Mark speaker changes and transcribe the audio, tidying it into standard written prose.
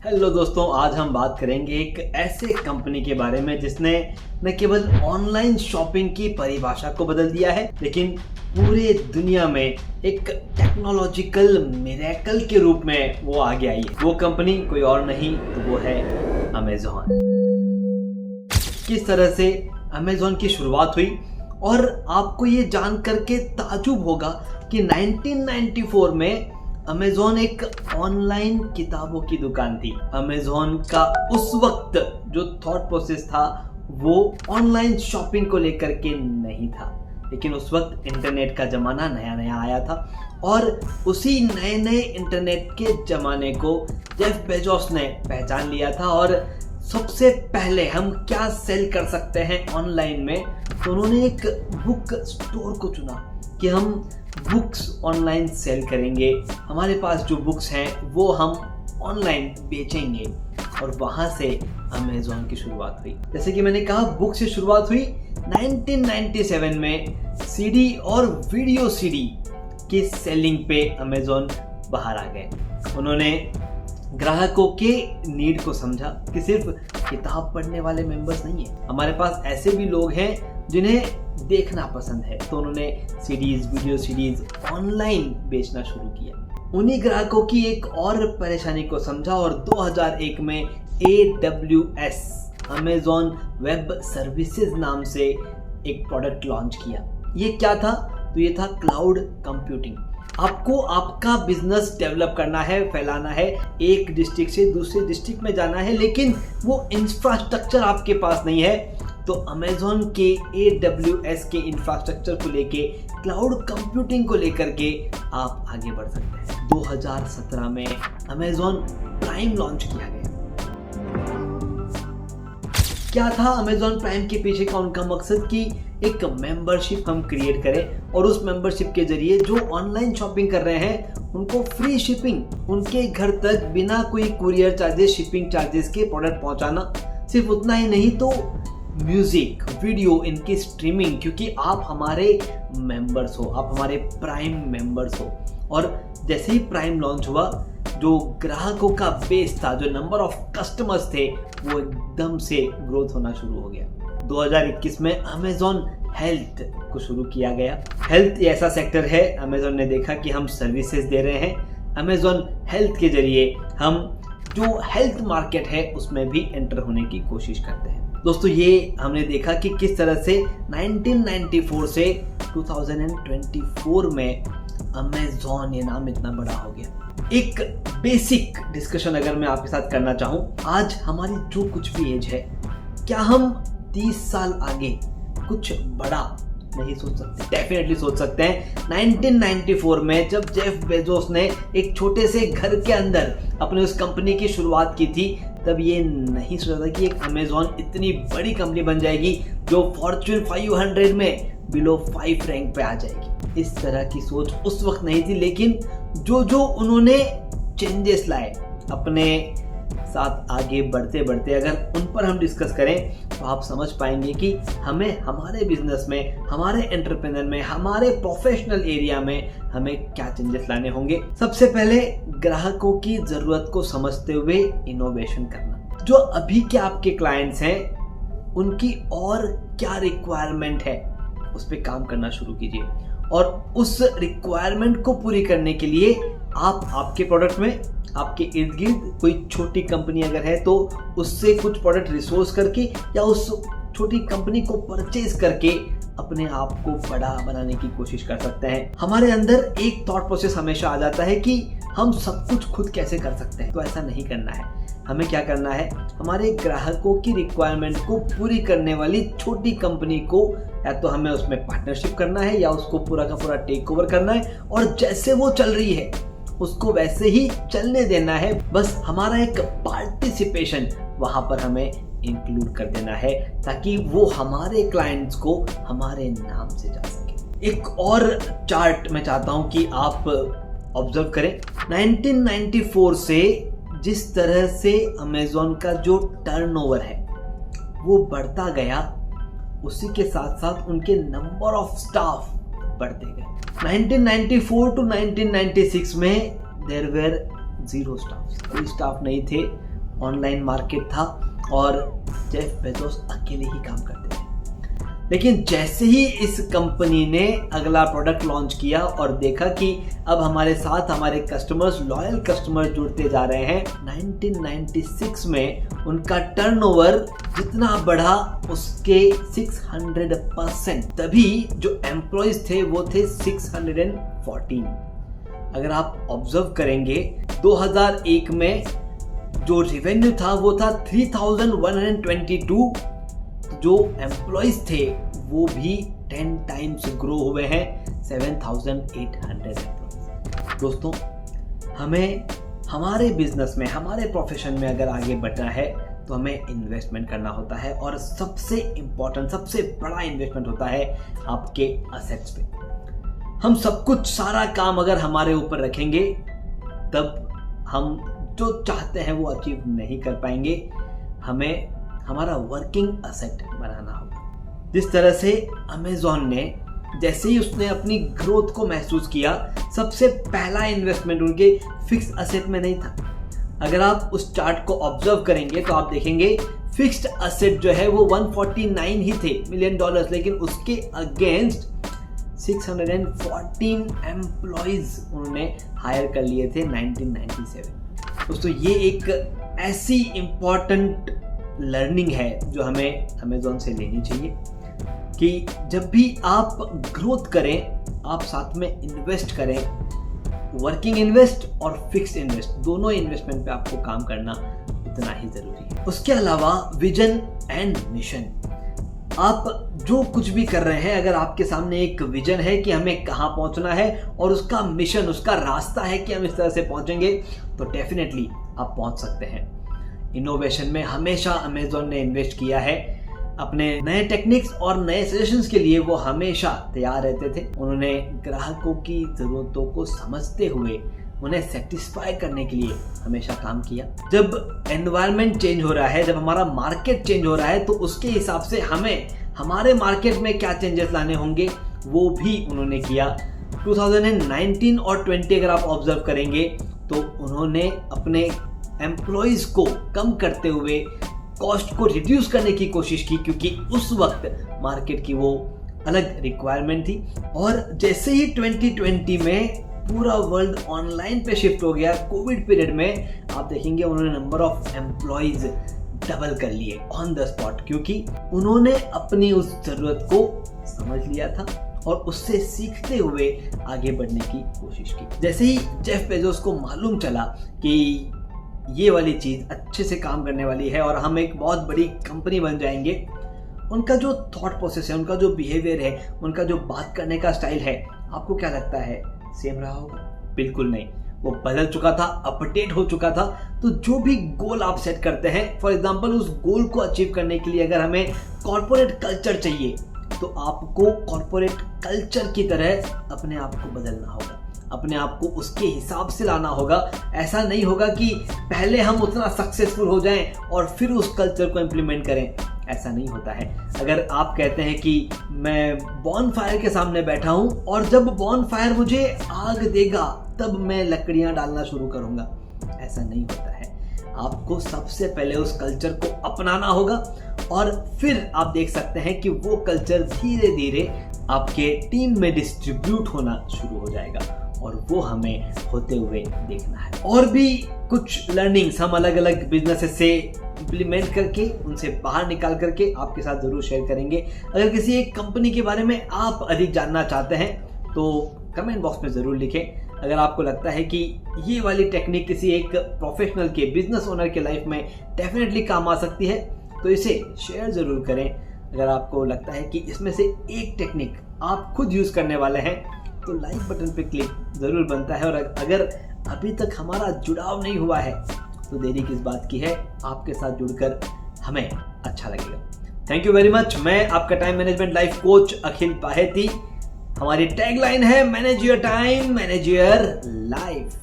Speaker 1: Hello दोस्तों, आज हम बात करेंगे एक ऐसे कंपनी के बारे में जिसने न केवल ऑनलाइन शॉपिंग की परिभाषा को बदल दिया है, लेकिन पूरे दुनिया में एक टेक्नोलॉजिकल मिरेकल के रूप में वो आगे आई है। वो कंपनी कोई और नहीं तो वो है अमेज़न। किस तरह से अमेज़न की शुरुआत हुई और आपको ये जान करके ताजुब होगा कि 1994 में अमेज़न एक ऑनलाइन किताबों की दुकान थी। अमेज़न का उस वक्त जो थॉट प्रोसेस था वो ऑनलाइन शॉपिंग को लेकर के नहीं था, लेकिन उस वक्त इंटरनेट का ज़माना नया नया आया था और उसी नए नए इंटरनेट के ज़माने को जेफ बेजोस ने पहचान लिया था। और सबसे पहले हम क्या सेल कर सकते हैं ऑनलाइन में, तो उन्होंने एक बुक स्टोर को चुना कि हम बुक्स ऑनलाइन सेल करेंगे। हमारे पास जो बुक्स हैं वो हम ऑनलाइन बेचेंगे और वहाँ से अमेज़न की शुरुआत हुई। जैसे कि मैंने कहा, बुक से शुरुआत हुई। 1997 में सीडी और वीडियो सीडी की सेलिंग पे अमेज़न बाहर आ गए। उन्होंने ग्राहकों के नीड को समझा कि सिर्फ किताब पढ़ने वाले मेंबर्स नहीं है, हमारे पास ऐसे भी लोग हैं जिन्हें देखना पसंद है। तो उन्होंने सीडीज, वीडियो सीडीज ऑनलाइन बेचना शुरू किया। उन्हीं ग्राहकों की एक और परेशानी को समझा और 2001 में AWS अमेज़न वेब सर्विसेज नाम से एक प्रोडक्ट लॉन्च किया। ये क्या था? तो ये था क्लाउड कंप्यूटिंग। आपको आपका बिजनेस डेवलप करना है, फैलाना है, एक डिस्ट्रिक्ट से दूसरे डिस्ट्रिक्ट में जाना है, लेकिन वो इंफ्रास्ट्रक्चर आपके पास नहीं है। तो अमेज़न के AWS के इंफ्रास्ट्रक्चर को लेके, क्लाउड कंप्यूटिंग को लेकर के आप आगे बढ़ सकते हैं। 2017 में अमेज़न प्राइम लॉन्च किया गया। क्या था अमेज़न प्राइम के पीछे का उनका मकसद? कि एक मेंबरशिप हम क्रिएट करें और उस मेंबरशिप के जरिए जो ऑनलाइन शॉपिंग कर रहे हैं उनको फ्री शिपिंग, उनके घर तक बिना कोई कुरियर चार्जेस, शिपिंग चार्जेस के प्रोडक्ट पहुंचाना। सिर्फ उतना ही नहीं तो म्यूजिक, वीडियो, इनकी स्ट्रीमिंग, क्योंकि आप हमारे मेंबर्स हो, आप हमारे प्राइम मेंबर्स हो। और जैसे ही प्राइम लॉन्च हुआ, जो ग्राहकों का बेस था, जो नंबर ऑफ कस्टमर्स थे, वो एकदम से ग्रोथ होना शुरू हो गया। 2021 में अमेज़न हेल्थ को शुरू किया गया। हेल्थ ऐसा सेक्टर है, अमेज़न ने देखा कि हम सर्विसेज दे रहे हैं, अमेज़न हेल्थ के जरिए हम जो हेल्थ मार्केट है उसमें भी एंटर होने की कोशिश करते हैं। दोस्तों, ये हमने देखा कि किस तरह से 1994 से 2024 में अमेज़न ये नाम इतना बड़ा हो गया। एक बेसिक डिस्कशन अगर मैं आपके साथ करना चाहूँ, आज हमारी जो कुछ भी एज है, क्या हम 30 साल आगे कुछ बड़ा नहीं सोच सकते? डेफिनेटली सोच सकते हैं। 1994 में जब जेफ बेजोस ने एक छोटे से घर के अंदर अपने उस कंपनी की शुरुआत की थी, तब ये नहीं सोचा था कि एक अमेज़न इतनी बड़ी कंपनी बन जाएगी जो फॉर्च्यून 500 में बिलो 5 रैंक पे आ जाएगी। इस तरह की सोच उस वक्त नहीं थी, लेकिन जो उन्होंने चेंजेस लाए अपने साथ आगे बढ़ते बढ़ते, अगर उन पर हम डिस्कस करें तो आप समझ पाएंगे कि हमें हमारे बिजनेस में, हमारे एंटरप्रेन्योर में, हमारे प्रोफेशनल एरिया में हमें क्या चेंजेस लाने होंगे। सबसे पहले ग्राहकों की जरूरत को समझते हुए इनोवेशन करना। जो अभी के आपके क्लाइंट्स हैं उनकी और क्या रिक्वायरमेंट है, उस पर काम करना शुरू कीजिए और उस रिक्वायरमेंट को पूरी करने के लिए आप आपके प्रोडक्ट में, आपके इर्द गिर्द कोई छोटी कंपनी अगर है तो उससे कुछ प्रोडक्ट रिसोर्स करके या उस छोटी कंपनी को परचेज करके अपने आप को बड़ा बनाने की कोशिश कर सकते हैं। हमारे अंदर एक थॉट प्रोसेस हमेशा आ जाता है कि हम सब कुछ खुद कैसे कर सकते हैं, तो ऐसा नहीं करना है। हमें क्या करना है, हमारे ग्राहकों की रिक्वायरमेंट को पूरी करने वाली छोटी कंपनी को या तो हमें उसमें पार्टनरशिप करना है या उसको पूरा का पूरा टेक ओवर करना है और जैसे वो चल रही है उसको वैसे ही चलने देना है। बस हमारा एक पार्टिसिपेशन वहां पर हमें इंक्लूड कर देना है ताकि वो हमारे क्लाइंट्स को हमारे नाम से जा सके। एक और चार्ट मैं चाहता हूं कि आप ऑब्जर्व करें। 1994 से जिस तरह से अमेज़न का जो टर्नओवर है वो बढ़ता गया, उसी के साथ साथ उनके नंबर ऑफ स्टाफ बढ़ते गए। 1994 टू 1996 में देयर वेर 0 स्टाफ, कोई स्टाफ नहीं थे ऑनलाइन मार्केट था और जेफ बेजोस अकेले ही काम करते थे। लेकिन जैसे ही इस कंपनी ने अगला प्रोडक्ट लॉन्च किया और देखा कि अब हमारे साथ हमारे कस्टमर्स, लॉयल कस्टमर्स जुड़ते जा रहे हैं, 1996 में उनका टर्नओवर जितना बढ़ा उसके 600%। तभी जो एम्प्लॉयज थे वो थे 614। अगर आप ऑब्जर्व करेंगे 2001 में जो रेवेन्यू था वो था 3122, जो एम्प्लॉयज थे वो भी 10 टाइम्स ग्रो हुए हैं, 7800 एम्प्लॉयज। दोस्तों, हमें हमारे बिजनेस में, हमारे प्रोफेशन में अगर आगे बढ़ना है तो हमें इन्वेस्टमेंट करना होता है और सबसे इंपॉर्टेंट, सबसे बड़ा इन्वेस्टमेंट होता है आपके असेट्स पे। हम सब कुछ, सारा काम अगर हमारे ऊपर रखेंगे तब हम जो चाहते हैं वो अचीव नहीं कर पाएंगे। हमें हमारा वर्किंग असेट बनाना होगा। जिस तरह से अमेज़न ने, जैसे ही उसने अपनी ग्रोथ को महसूस किया, सबसे पहला इन्वेस्टमेंट उनके फिक्स असेट में नहीं था। अगर आप उस चार्ट को ऑब्जर्व करेंगे तो आप देखेंगे फिक्स्ड असेट जो है वो 149 ही थे मिलियन डॉलर्स, लेकिन उसके अगेंस्ट 614 एम्प्लॉइज उन्होंने हायर कर लिए थे 1997। दोस्तों, ये एक ऐसी इंपॉर्टेंट लर्निंग है जो हमें अमेज़न से लेनी चाहिए कि जब भी आप ग्रोथ करें, आप साथ में इन्वेस्ट करें। वर्किंग इन्वेस्ट और फिक्स्ड इन्वेस्ट, दोनों इन्वेस्टमेंट पे आपको काम करना उतना ही जरूरी है। उसके अलावा विजन एंड मिशन, आप जो कुछ भी कर रहे हैं, अगर आपके सामने एक विजन है कि हमें कहाँ पहुंचना है और उसका मिशन, उसका रास्ता है कि हम इस तरह से पहुंचेंगे, तो डेफिनेटली आप पहुंच सकते हैं। इनोवेशन में हमेशा अमेज़न ने इन्वेस्ट किया है। अपने नए टेक्निक्स और नए सजेशंस के लिए वो हमेशा तैयार रहते थे। उन्होंने ग्राहकों की ज़रूरतों को समझते हुए उन्हें सेटिस्फाई करने के लिए हमेशा काम किया। जब एनवायरनमेंट चेंज हो रहा है, जब हमारा मार्केट चेंज हो रहा है, तो उसके हिसाब से हमें हमारे मार्केट में क्या चेंजेस लाने होंगे वो भी उन्होंने किया। 2019 और 20 अगर आप ऑब्जर्व करेंगे तो उन्होंने अपने एम्प्लॉयज को कम करते हुए कॉस्ट को रिड्यूस करने की कोशिश की, क्योंकि उस वक्त मार्केट की वो अलग रिक्वायरमेंट थी। और जैसे ही 2020 में पूरा वर्ल्ड ऑनलाइन पे शिफ्ट हो गया, कोविड पीरियड में आप देखेंगे उन्होंने नंबर ऑफ एम्प्लॉइज डबल कर लिए ऑन द स्पॉट, क्योंकि उन्होंने अपनी उस जरूरत को समझ लिया था और उससे सीखते हुए आगे बढ़ने की कोशिश की। जैसे ही जेफ बेजोस को मालूम चला कि ये वाली चीज अच्छे से काम करने वाली है और हम एक बहुत बड़ी कंपनी बन जाएंगे, उनका जो थॉट प्रोसेस है, उनका जो बिहेवियर है, उनका जो बात करने का स्टाइल है, आपको क्या लगता है सेम रहा होगा? बिल्कुल नहीं, वो बदल चुका था, अपडेट हो चुका था। तो जो भी गोल आप सेट करते हैं, फॉर एग्जांपल उस गोल को अचीव करने के लिए अगर हमें कॉर्पोरेट कल्चर चाहिए, तो आपको कॉर्पोरेट कल्चर की तरह अपने आप को बदलना होगा, अपने आप को उसके हिसाब से लाना होगा। ऐसा नहीं होगा कि पहले हम उतना सक्सेसफुल हो जाएं और फिर उस कल्चर को इम्प्लीमेंट करें, ऐसा नहीं होता है। अगर आप कहते हैं कि मैं बॉनफायर के सामने बैठा हूं और जब बॉनफायर मुझे आग देगा तब मैं लकड़ियां डालना शुरू करूंगा, ऐसा नहीं होता है। आपको सबसे पहले उस कल्चर को अपनाना होगा और फिर आप देख सकते हैं कि वो कल्चर धीरे धीरे आपके टीम में डिस्ट्रीब्यूट होना शुरू हो जाएगा और वो हमें होते हुए देखना है। और भी कुछ लर्निंग्स हम अलग अलग बिजनेसेस से इम्प्लीमेंट करके, उनसे बाहर निकाल करके आपके साथ जरूर शेयर करेंगे। अगर किसी एक कंपनी के बारे में आप अधिक जानना चाहते हैं तो कमेंट बॉक्स में जरूर लिखें। अगर आपको लगता है कि ये वाली टेक्निक किसी एक प्रोफेशनल के, बिजनेस ओनर के लाइफ में डेफिनेटली काम आ सकती है तो इसे शेयर जरूर करें। अगर आपको लगता है कि इसमें से एक टेक्निक आप खुद यूज करने वाले हैं तो लाइक बटन पे क्लिक जरूर बनता है। और अगर अभी तक हमारा जुड़ाव नहीं हुआ है तो देरी किस बात की है, आपके साथ जुड़कर हमें अच्छा लगेगा। Thank you very much. मैं आपका टाइम मैनेजमेंट लाइफ कोच अखिल पाहेती। हमारी टैगलाइन है manage your time, manage your life.